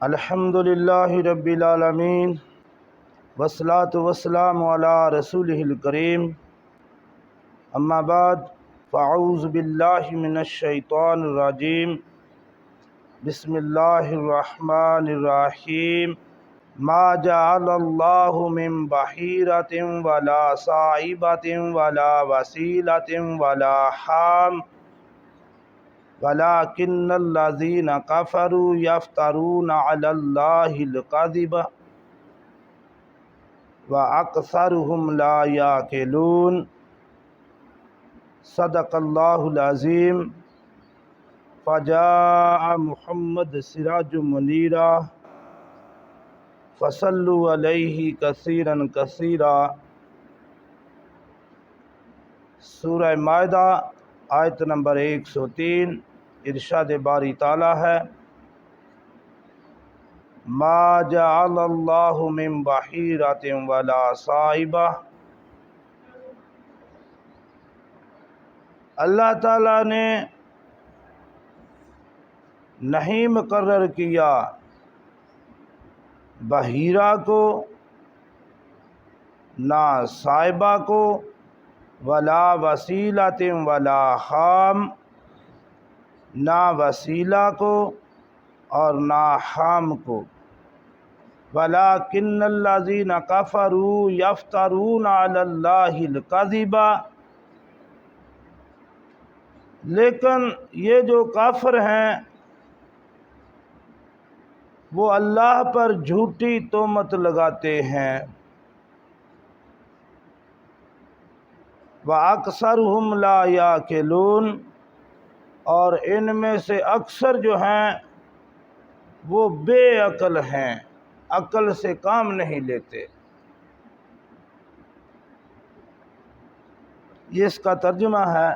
الحمد للہ رب العالمین والصلاة والسلام علی رسولہ الکریم اما بعد فاعوذ باللہ من الشیطان الرجیم بسم اللہ الرحمن الرحیم ما جعل اللہ من بحیرۃ ولا صائبۃ ولا وسیلۃ ولا حام وَلَٰكِنَّ الَّذِينَ كَفَرُوا يَفْتَرُونَ عَلَى اللَّهِ الْكَذِبَ وَأَكْثَرُهُمْ لَا يَعْقِلُونَ صدق اللہ العظیم فجاء محمد سراج منیرا فصلوا علیہ کثیرا کثیرا۔ سورہ مائدہ آیت نمبر 103، ارشاد باری تعالی ہے ما جعل اللہ من بحیرۃ ولا صائبہ۔ اللہ تعالیٰ نے نہیں مقرر کیا بحیرہ کو، نہ صائبہ کو، ولا وسیلۃ ولا حام، نہ وسیلہ کو اور نہ حام کو۔ وَلَٰكِنَّ الَّذِينَ كَفَرُوا يَفْتَرُونَ عَلَى اللَّهِ الْكَذِبَ، لیکن یہ جو کافر ہیں وہ اللہ پر جھوٹی تہمت لگاتے ہیں۔ وَأَكْثَرُهُمْ لَا يَعْقِلُونَ، اور ان میں سے اکثر جو ہیں وہ بے عقل ہیں، عقل سے کام نہیں لیتے۔ یہ اس کا ترجمہ ہے۔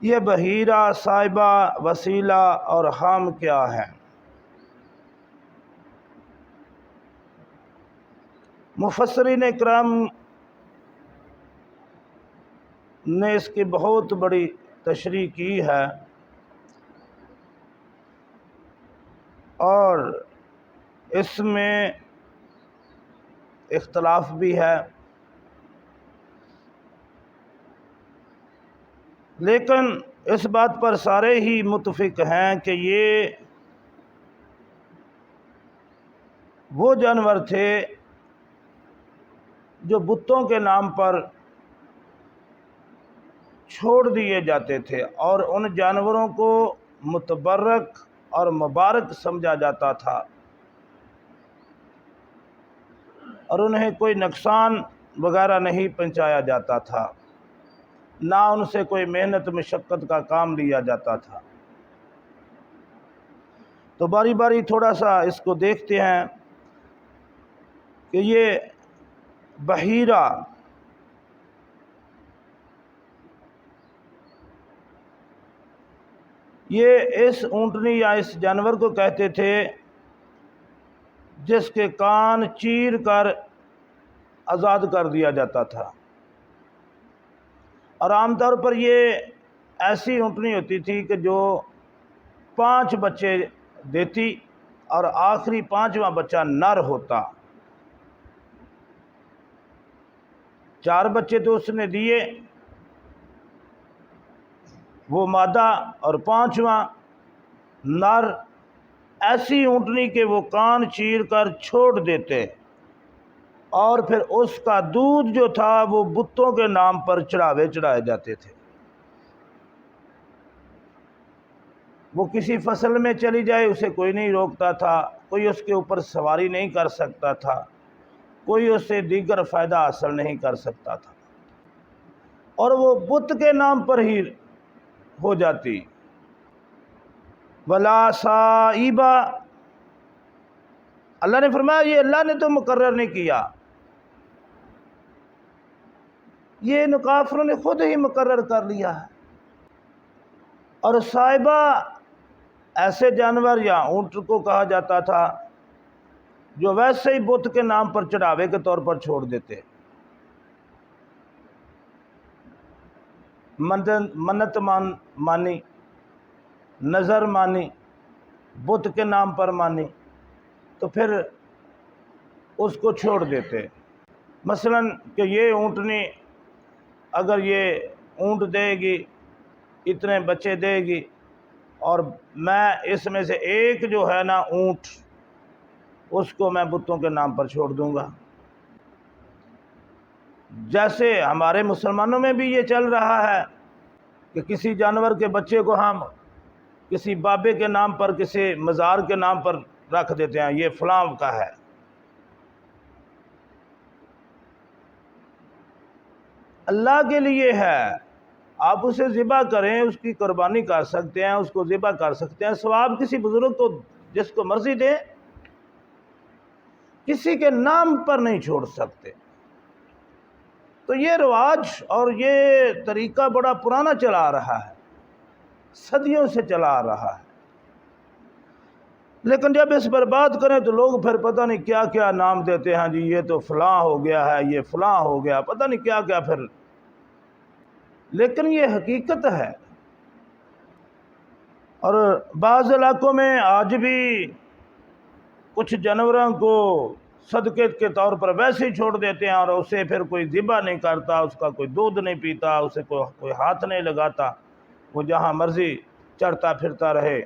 یہ بحیرہ، صائبہ، وسیلہ اور حام کیا ہے؟ مفسرین اکرام نے اس کی بہت بڑی تشریح کی ہے، اور اس میں اختلاف بھی ہے، لیکن اس بات پر سارے ہی متفق ہیں کہ یہ وہ جانور تھے جو بتوں کے نام پر چھوڑ دیے جاتے تھے، اور ان جانوروں کو متبرک اور مبارک سمجھا جاتا تھا، اور انہیں کوئی نقصان وغیرہ نہیں پہنچایا جاتا تھا، نہ ان سے کوئی محنت مشقت کا کام لیا جاتا تھا۔ تو باری باری تھوڑا سا اس کو دیکھتے ہیں کہ یہ بحیرہ یہ اس اونٹنی یا اس جانور کو کہتے تھے جس کے کان چیر کر آزاد کر دیا جاتا تھا، اور عام طور پر یہ ایسی اونٹنی ہوتی تھی کہ جو 5 بچے دیتی اور آخری 5واں بچہ نر ہوتا۔ 4 بچے تو اس نے دیے وہ مادہ، اور 5واں نر، ایسی اونٹنی کے وہ کان چیر کر چھوڑ دیتے، اور پھر اس کا دودھ جو تھا وہ بتوں کے نام پر چڑھائے جاتے تھے۔ وہ کسی فصل میں چلی جائے اسے کوئی نہیں روکتا تھا، کوئی اس کے اوپر سواری نہیں کر سکتا تھا، کوئی اس سے دیگر فائدہ حاصل نہیں کر سکتا تھا، اور وہ بت کے نام پر ہی ہو جاتی۔ ولا صائبہ، اللہ نے فرمایا یہ اللہ نے تو مقرر نہیں کیا، یہ ان کافروں نے خود ہی مقرر کر لیا ہے۔ اور صائبہ ایسے جانور یا اونٹ کو کہا جاتا تھا جو ویسے ہی بت کے نام پر چڑھاوے کے طور پر چھوڑ دیتے، منت مانی، نظر مانی، بت کے نام پر مانی تو پھر اس کو چھوڑ دیتے۔ مثلا کہ یہ اونٹنی اگر یہ اونٹ دے گی، اتنے بچے دے گی، اور میں اس میں سے ایک جو ہے نا اونٹ، اس کو میں بتوں کے نام پر چھوڑ دوں گا۔ جیسے ہمارے مسلمانوں میں بھی یہ چل رہا ہے کہ کسی جانور کے بچے کو ہم کسی بابے کے نام پر، کسی مزار کے نام پر رکھ دیتے ہیں، یہ فلاں کا ہے۔ اللہ کے لیے ہے، آپ اسے ذبح کریں، اس کی قربانی کر سکتے ہیں، اس کو ذبح کر سکتے ہیں، ثواب کسی بزرگ کو جس کو مرضی دے، کسی کے نام پر نہیں چھوڑ سکتے۔ تو یہ رواج اور یہ طریقہ بڑا پرانا چلا آ رہا ہے، صدیوں سے چلا آ رہا ہے، لیکن جب اس پر بات کریں تو لوگ پھر پتہ نہیں کیا کیا نام دیتے ہیں، جی یہ تو فلاں ہو گیا ہے، یہ فلاں ہو گیا، پتہ نہیں کیا کیا پھر، لیکن یہ حقیقت ہے۔ اور بعض علاقوں میں آج بھی کچھ جانوروں کو صدقے کے طور پر ویسے ہی چھوڑ دیتے ہیں، اور اسے پھر کوئی ذبح نہیں کرتا، اس کا کوئی دودھ نہیں پیتا، اسے کوئی ہاتھ نہیں لگاتا، وہ جہاں مرضی چڑھتا پھرتا رہے۔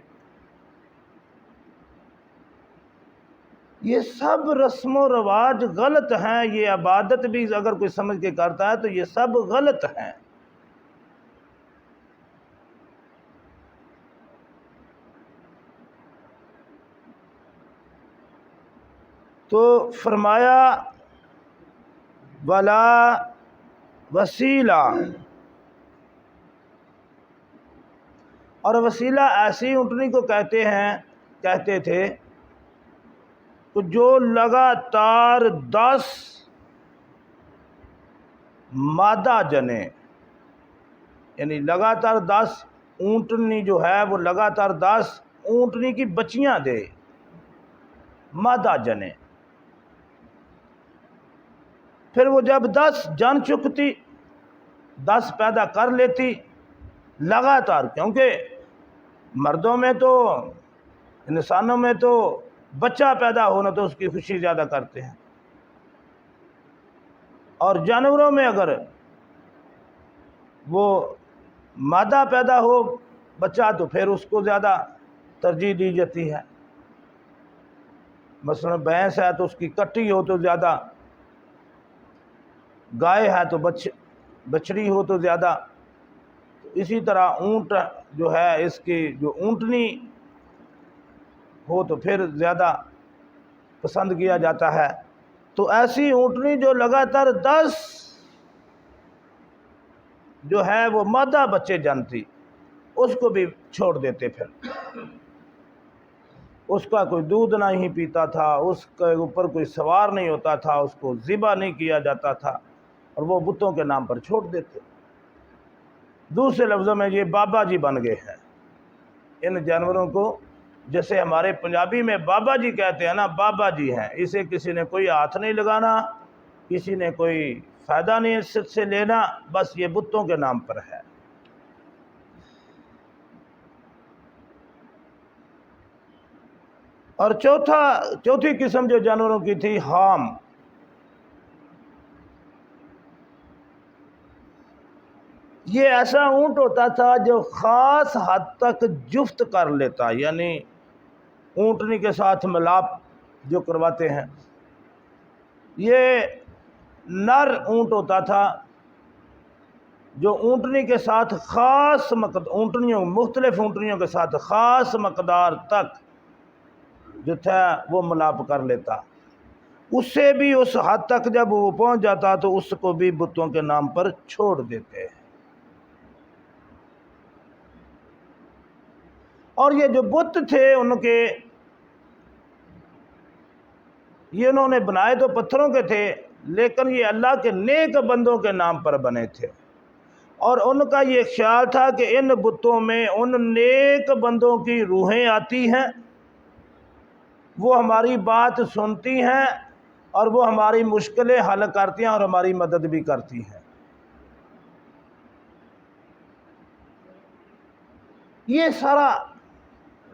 یہ سب رسم و رواج غلط ہیں، یہ عبادت بھی اگر کوئی سمجھ کے کرتا ہے تو یہ سب غلط ہیں۔ تو فرمایا ولا وسیلہ، اور وسیلہ ایسی اونٹنی کو کہتے تھے کہ جو لگاتار 10 مادہ جنے، یعنی لگاتار 10 اونٹنی جو ہے وہ لگاتار 10 اونٹنی کی بچیاں دے، مادہ جنے۔ پھر وہ جب 10 جن چکتی، 10 پیدا کر لیتی لگاتار، کیونکہ مردوں میں تو، انسانوں میں تو بچہ پیدا ہونا تو اس کی خوشی زیادہ کرتے ہیں، اور جانوروں میں اگر وہ مادہ پیدا ہو بچہ تو پھر اس کو زیادہ ترجیح دی جاتی ہے۔ مثلا بھینس ہے تو اس کی کٹی ہو تو زیادہ، گائے ہے تو بچڑی ہو تو زیادہ، اسی طرح اونٹ جو ہے اس کی جو اونٹنی ہو تو پھر زیادہ پسند کیا جاتا ہے۔ تو ایسی اونٹنی جو لگاتار 10 جو ہے وہ مادہ بچے جنتی، اس کو بھی چھوڑ دیتے، پھر اس کا کوئی دودھ نہیں پیتا تھا، اس کے اوپر کوئی سوار نہیں ہوتا تھا، اس کو ذبح نہیں کیا جاتا تھا، اور وہ بتوں کے نام پر چھوڑ دیتے۔ دوسرے لفظوں میں یہ بابا جی بن گئے ہیں ان جانوروں کو، جیسے ہمارے پنجابی میں بابا جی کہتے ہیں نا، بابا جی ہیں، اسے کسی نے کوئی ہاتھ نہیں لگانا، کسی نے کوئی فائدہ نہیں اس سے لینا، بس یہ بتوں کے نام پر ہے۔ اور چوتھی قسم جو جانوروں کی تھی، حام۔ یہ ایسا اونٹ ہوتا تھا جو خاص حد تک جفت کر لیتا، یعنی اونٹنی کے ساتھ ملاپ جو کرواتے ہیں۔ یہ نر اونٹ ہوتا تھا جو اونٹنی کے ساتھ مختلف اونٹنیوں کے ساتھ خاص مقدار تک جو تھا وہ ملاپ کر لیتا، اس سے بھی اس حد تک جب وہ پہنچ جاتا تو اس کو بھی بتوں کے نام پر چھوڑ دیتے۔ اور یہ جو بت تھے ان کے، یہ انہوں نے بنائے تو پتھروں کے تھے، لیکن یہ اللہ کے نیک بندوں کے نام پر بنے تھے، اور ان کا یہ خیال تھا کہ ان بتوں میں ان نیک بندوں کی روحیں آتی ہیں، وہ ہماری بات سنتی ہیں، اور وہ ہماری مشکلیں حل کرتی ہیں اور ہماری مدد بھی کرتی ہیں۔ یہ سارا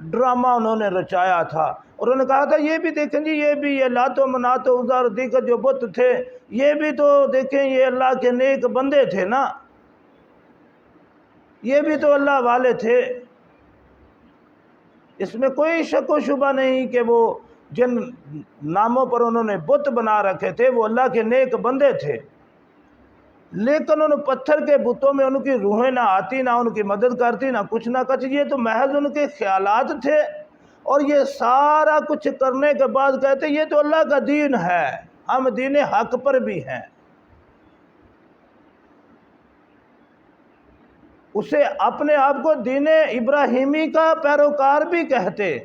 ڈرامہ انہوں نے رچایا تھا، اور انہوں نے کہا تھا یہ بھی دیکھیں جی، یہ بھی یہ لات و منات و عزا اور دیگر جو بت تھے، یہ بھی تو دیکھیں یہ اللہ کے نیک بندے تھے نا، یہ بھی تو اللہ والے تھے، اس میں کوئی شک و شبہ نہیں کہ وہ جن ناموں پر انہوں نے بت بنا رکھے تھے وہ اللہ کے نیک بندے تھے، لیکن ان پتھر کے بتوں میں ان کی روحیں نہ آتی، نہ ان کی مدد کرتی، نہ کچھ نہ کچھ، یہ تو محض ان کے خیالات تھے، اور یہ سارا کچھ کرنے کے بعد کہتے یہ تو اللہ کا دین ہے، ہم دین حق پر بھی ہیں، اسے اپنے آپ کو دین ابراہیمی کا پیروکار بھی کہتے۔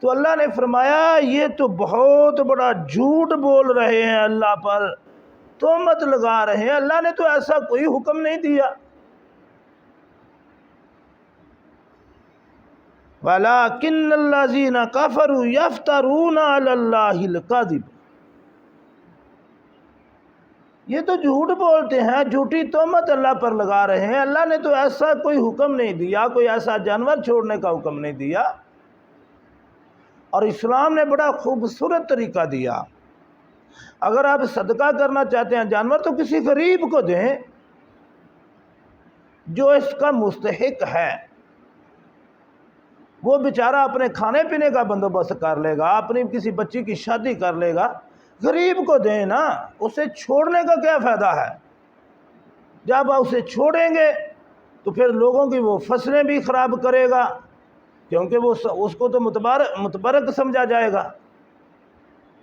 تو اللہ نے فرمایا یہ تو بہت بڑا جھوٹ بول رہے ہیں اللہ پر، تہمت لگا رہے ہیں، اللہ نے تو ایسا کوئی حکم نہیں دیا۔ وَلَٰكِنَّ الَّذِينَ كَفَرُوا يَفْتَرُونَ عَلَى اللَّهِ الْكَذِبَ، یہ تو جھوٹ بولتے ہیں، جھوٹی تہمت اللہ پر لگا رہے ہیں، اللہ نے تو ایسا کوئی حکم نہیں دیا، کوئی ایسا جانور چھوڑنے کا حکم نہیں دیا، اور اسلام نے بڑا خوبصورت طریقہ دیا۔ اگر آپ صدقہ کرنا چاہتے ہیں جانور تو کسی غریب کو دیں جو اس کا مستحق ہے، وہ بیچارہ اپنے کھانے پینے کا بندوبست کر لے گا، اپنی کسی بچی کی شادی کر لے گا، غریب کو دیں نا، اسے چھوڑنے کا کیا فائدہ ہے؟ جب آپ اسے چھوڑیں گے تو پھر لوگوں کی وہ فصلیں بھی خراب کرے گا، کیونکہ وہ اس کو تو متبرک سمجھا جائے گا،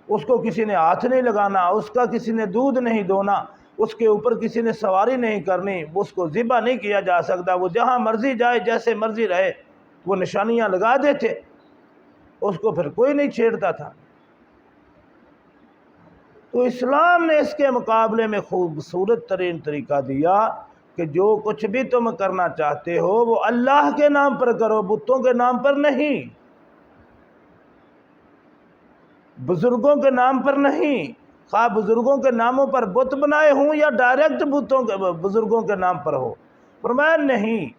اس کو کسی نے ہاتھ نہیں لگانا، اس کا کسی نے دودھ نہیں دونا، اس کے اوپر کسی نے سواری نہیں کرنی، اس کو ذبح نہیں کیا جا سکتا، وہ جہاں مرضی جائے جیسے مرضی رہے، وہ نشانیاں لگا دیتے، اس کو پھر کوئی نہیں چھیڑتا تھا۔ تو اسلام نے اس کے مقابلے میں خوبصورت ترین طریقہ دیا کہ جو کچھ بھی تم کرنا چاہتے ہو وہ اللہ کے نام پر کرو، بتوں کے نام پر نہیں، بزرگوں کے نام پر نہیں، خواہ بزرگوں کے ناموں پر بت بنائے ہوں یا ڈائریکٹ بزرگوں کے نام پر ہو، فرمایا نہیں،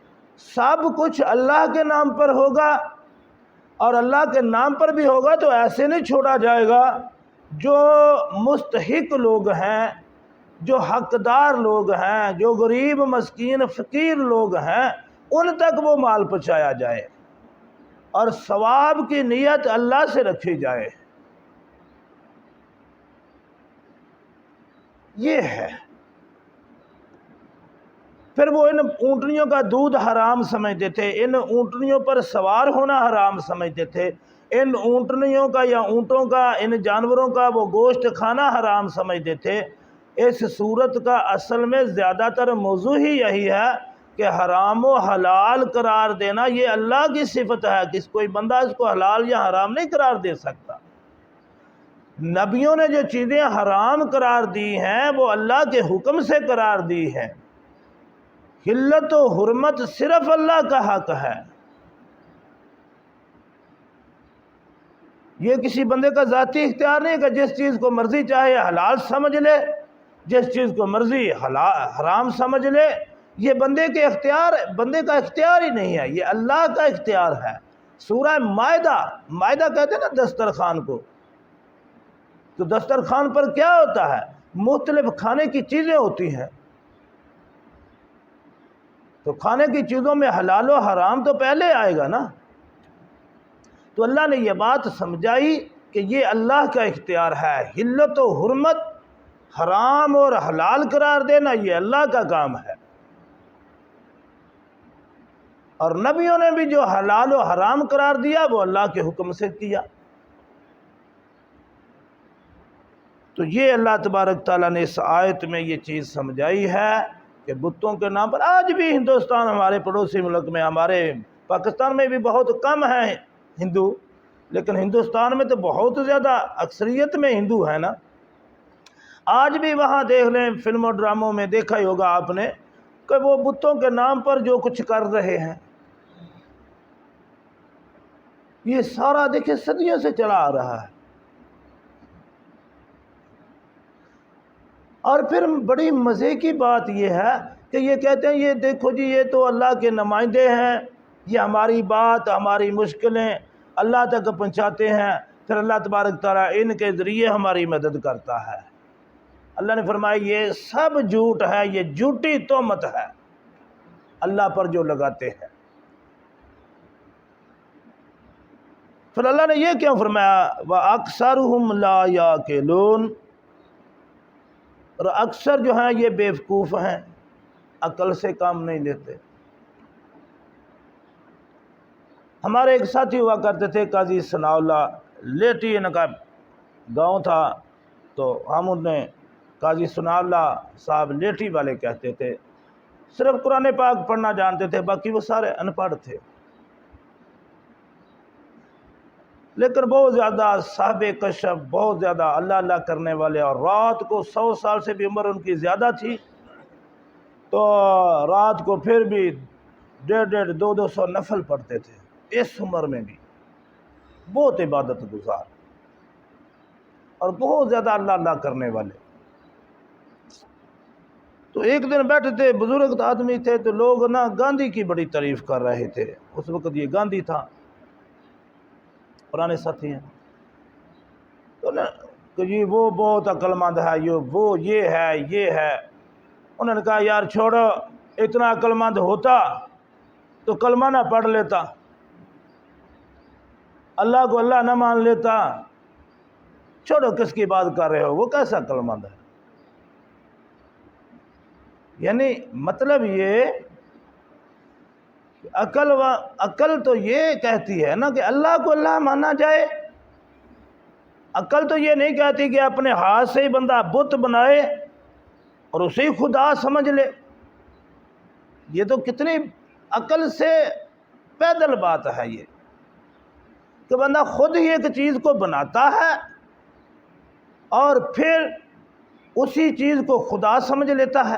سب کچھ اللہ کے نام پر ہوگا، اور اللہ کے نام پر بھی ہوگا تو ایسے نہیں چھوڑا جائے گا، جو مستحق لوگ ہیں، جو حقدار لوگ ہیں، جو غریب مسکین فقیر لوگ ہیں، ان تک وہ مال پہنچایا جائے اور ثواب کی نیت اللہ سے رکھی جائے، یہ ہے۔ پھر وہ ان اونٹنیوں کا دودھ حرام سمجھتے تھے، ان اونٹنیوں پر سوار ہونا حرام سمجھتے تھے، ان اونٹنیوں کا یا اونٹوں کا، ان جانوروں کا وہ گوشت کھانا حرام سمجھتے تھے۔ اس صورت کا اصل میں زیادہ تر موضوع ہی یہی ہے کہ حرام و حلال قرار دینا یہ اللہ کی صفت ہے، کہ کوئی بندہ اس کو حلال یا حرام نہیں قرار دے سکتا۔ نبیوں نے جو چیزیں حرام قرار دی ہیں وہ اللہ کے حکم سے قرار دی ہیں، حلت و حرمت صرف اللہ کا حق ہے، یہ کسی بندے کا ذاتی اختیار نہیں کہ جس چیز کو مرضی چاہے حلال سمجھ لے، جس چیز کو مرضی حرام سمجھ لے، یہ بندے کا اختیار ہی نہیں ہے، یہ اللہ کا اختیار ہے۔ سورہ مائدہ کہتے ہیں نا دسترخوان کو، تو دسترخوان پر کیا ہوتا ہے؟ مختلف کھانے کی چیزیں ہوتی ہیں، تو کھانے کی چیزوں میں حلال و حرام تو پہلے آئے گا نا، تو اللہ نے یہ بات سمجھائی کہ یہ اللہ کا اختیار ہے، حلت و حرمت، حرام اور حلال قرار دینا یہ اللہ کا کام ہے، اور نبیوں نے بھی جو حلال و حرام قرار دیا وہ اللہ کے حکم سے کیا۔ تو یہ اللہ تبارک تعالیٰ نے اس آیت میں یہ چیز سمجھائی ہے کہ بتوں کے نام پر آج بھی ہندوستان، ہمارے پڑوسی ملک میں، ہمارے پاکستان میں بھی بہت کم ہیں ہندو، لیکن ہندوستان میں تو بہت زیادہ اکثریت میں ہندو ہیں نا۔ آج بھی وہاں دیکھ لیں، فلم و ڈراموں میں دیکھا ہی ہوگا آپ نے کہ وہ بتوں کے نام پر جو کچھ کر رہے ہیں، یہ سارا دیکھیں صدیوں سے چلا آ رہا ہے۔ اور پھر بڑی مزے کی بات یہ ہے کہ یہ کہتے ہیں یہ دیکھو جی یہ تو اللہ کے نمائندے ہیں، یہ ہماری بات، ہماری مشکلیں، اللہ تک پہنچاتے ہیں، پھر اللہ تبارک تعالیٰ ان کے ذریعے ہماری مدد کرتا ہے۔ اللہ نے فرمایا یہ سب جھوٹ ہے، یہ جھوٹی تہمت ہے اللہ پر جو لگاتے ہیں۔ پھر اللہ نے یہ کیوں فرمایا وَأَكْثَرُهُمْ لَا يَعْقِلُونَ، اور اکثر جو ہیں یہ بیوقوف ہیں، عقل سے کام نہیں لیتے۔ ہمارے ایک ساتھی ہوا کرتے تھے قاضی ثناء اللہ لیٹی، ان کا گاؤں تھا، تو ہم انہیں قاضی ثناء اللہ صاحب لیٹی والے کہتے تھے۔ صرف قرآن پاک پڑھنا جانتے تھے، باقی وہ سارے ان پڑھ تھے، لیکن بہت زیادہ صاحب کشف، بہت زیادہ اللہ اللہ کرنے والے، اور رات کو 100 سال سے بھی عمر ان کی زیادہ تھی، تو رات کو پھر بھی 150 200 نفل پڑھتے تھے اس عمر میں بھی، بہت عبادت گزار اور بہت زیادہ اللہ اللہ کرنے والے۔ تو ایک دن بیٹھے تھے، بزرگ آدمی تھے، تو لوگ نا گاندھی کی بڑی تعریف کر رہے تھے، اس وقت یہ گاندھی تھا، پرانے ساتھی ہیں، تو کہ جی وہ بہت عقل مند ہے، یہ ہے یہ ہے۔ انہوں نے کہا یار چھوڑو، اتنا عقل مند ہوتا تو کلمہ نہ پڑھ لیتا، اللہ کو اللہ نہ مان لیتا، چھوڑو کس کی بات کر رہے ہو، وہ کیسا عقل مند ہے؟ یعنی مطلب یہ کہ عقل تو یہ کہتی ہے نا کہ اللہ کو اللہ مانا جائے، عقل تو یہ نہیں کہتی کہ اپنے ہاتھ سے ہی بندہ بت بنائے اور اسے ہی خدا سمجھ لے۔ یہ تو کتنی عقل سے پیدل بات ہے یہ، کہ بندہ خود ہی ایک چیز کو بناتا ہے اور پھر اسی چیز کو خدا سمجھ لیتا ہے،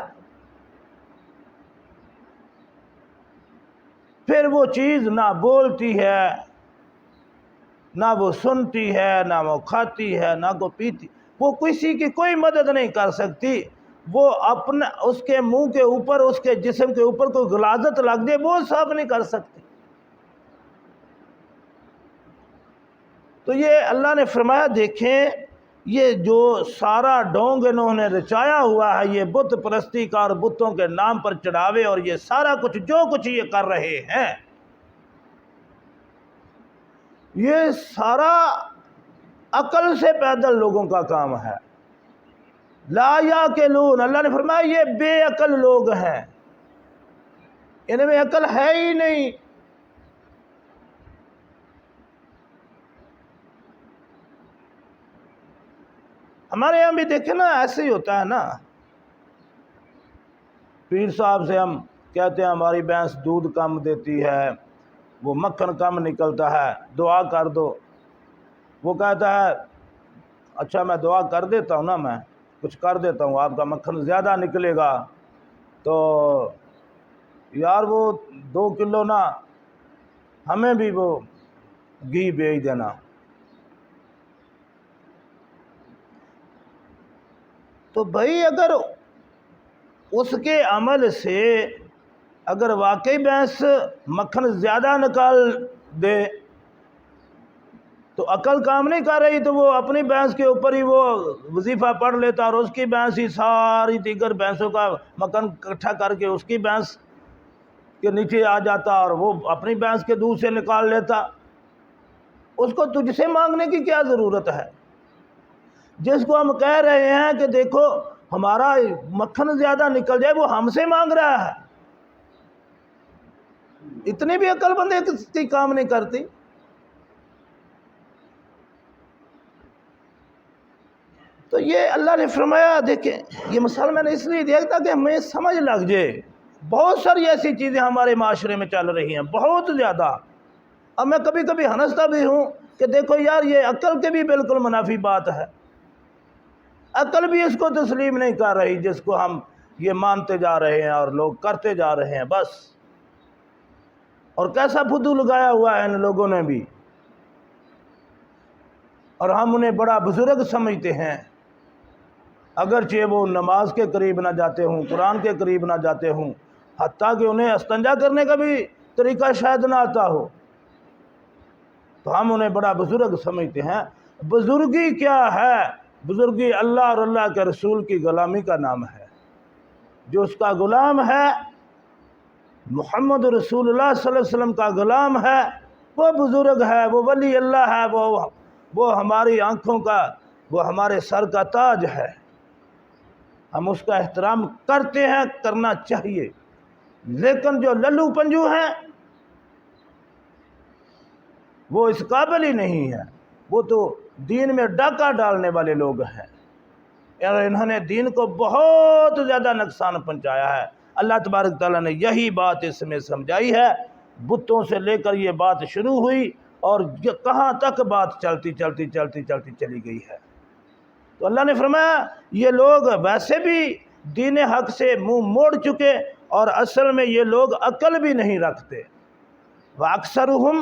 پھر وہ چیز نہ بولتی ہے، نہ وہ سنتی ہے، نہ وہ کھاتی ہے، نہ وہ پیتی، وہ کسی کی کوئی مدد نہیں کر سکتی، وہ اپنے اس کے منہ کے اوپر، اس کے جسم کے اوپر کوئی غلاظت لگ جائے وہ صاف نہیں کر سکتی۔ تو یہ اللہ نے فرمایا دیکھیں یہ جو سارا ڈھونگ انہوں نے رچایا ہوا ہے، یہ بت پرستی کا اور بتوں کے نام پر چڑھاوے، اور یہ سارا کچھ جو کچھ یہ کر رہے ہیں، یہ سارا عقل سے پیدل لوگوں کا کام ہے۔ لا یعقلون، اللہ نے فرمایا یہ بے عقل لوگ ہیں، ان میں عقل ہے ہی نہیں۔ ہمارے یہاں بھی دیکھیں نا، ایسے ہی ہوتا ہے نا، پیر صاحب سے ہم کہتے ہیں ہماری بھینس دودھ کم دیتی ہے، وہ مکھن کم نکلتا ہے، دعا کر دو۔ وہ کہتا ہے اچھا میں دعا کر دیتا ہوں نا، میں کچھ کر دیتا ہوں، آپ کا مکھن زیادہ نکلے گا، تو یار وہ 2 کلو نا ہمیں بھی وہ گھی بھیج دینا۔ تو بھائی اگر اس کے عمل سے اگر واقعی بھینس مکھن زیادہ نکال دے تو عقل کام نہیں کر رہی، تو وہ اپنی بھینس کے اوپر ہی وہ وظیفہ پڑھ لیتا، اور اس کی بھینس ہی ساری دیگر بھینسوں کا مکھن اکٹھا کر کے اس کی بھینس کے نیچے آ جاتا، اور وہ اپنی بھینس کے دودھ سے نکال لیتا۔ اس کو تجھ سے مانگنے کی کیا ضرورت ہے؟ جس کو ہم کہہ رہے ہیں کہ دیکھو ہمارا مکھن زیادہ نکل جائے، وہ ہم سے مانگ رہا ہے، اتنی بھی عقل مند کی کام نہیں کرتی۔ تو یہ اللہ نے فرمایا دیکھیں، یہ مثال میں نے اس لیے دیا تاکہ ہمیں سمجھ لگ جائے، بہت ساری ایسی چیزیں ہمارے معاشرے میں چل رہی ہیں، بہت زیادہ۔ اب میں کبھی کبھی ہنستا بھی ہوں کہ دیکھو یار یہ عقل کے بھی بالکل منافی بات ہے، عقل بھی اس کو تسلیم نہیں کر رہی، جس کو ہم یہ مانتے جا رہے ہیں اور لوگ کرتے جا رہے ہیں بس۔ اور کیسا فدو لگایا ہوا ہے ان لوگوں نے بھی، اور ہم انہیں بڑا بزرگ سمجھتے ہیں، اگرچہ وہ نماز کے قریب نہ جاتے ہوں، قرآن کے قریب نہ جاتے ہوں، حتیٰ کہ انہیں استنجا کرنے کا بھی طریقہ شاید نہ آتا ہو۔ تو ہم انہیں بڑا بزرگ سمجھتے ہیں۔ بزرگی کیا ہے؟ بزرگی اللہ اور اللہ کے رسول کی غلامی کا نام ہے۔ جو اس کا غلام ہے، محمد رسول اللہ صلی اللہ علیہ وسلم کا غلام ہے، وہ بزرگ ہے، وہ ولی اللہ ہے، وہ ہماری آنکھوں کا، وہ ہمارے سر کا تاج ہے۔ ہم اس کا احترام کرتے ہیں، کرنا چاہیے۔ لیکن جو للو پنجو ہیں وہ اس قابل ہی نہیں ہے، وہ تو دین میں ڈاکہ ڈالنے والے لوگ ہیں، اور انہوں نے دین کو بہت زیادہ نقصان پہنچایا ہے۔ اللہ تبارک تعالیٰ نے یہی بات اس میں سمجھائی ہے۔ بتوں سے لے کر یہ بات شروع ہوئی اور کہاں تک بات چلتی چلی گئی ہے۔ تو اللہ نے فرمایا یہ لوگ ویسے بھی دین حق سے منہ موڑ چکے، اور اصل میں یہ لوگ عقل بھی نہیں رکھتے۔ وَأَكْثَرُهُمْ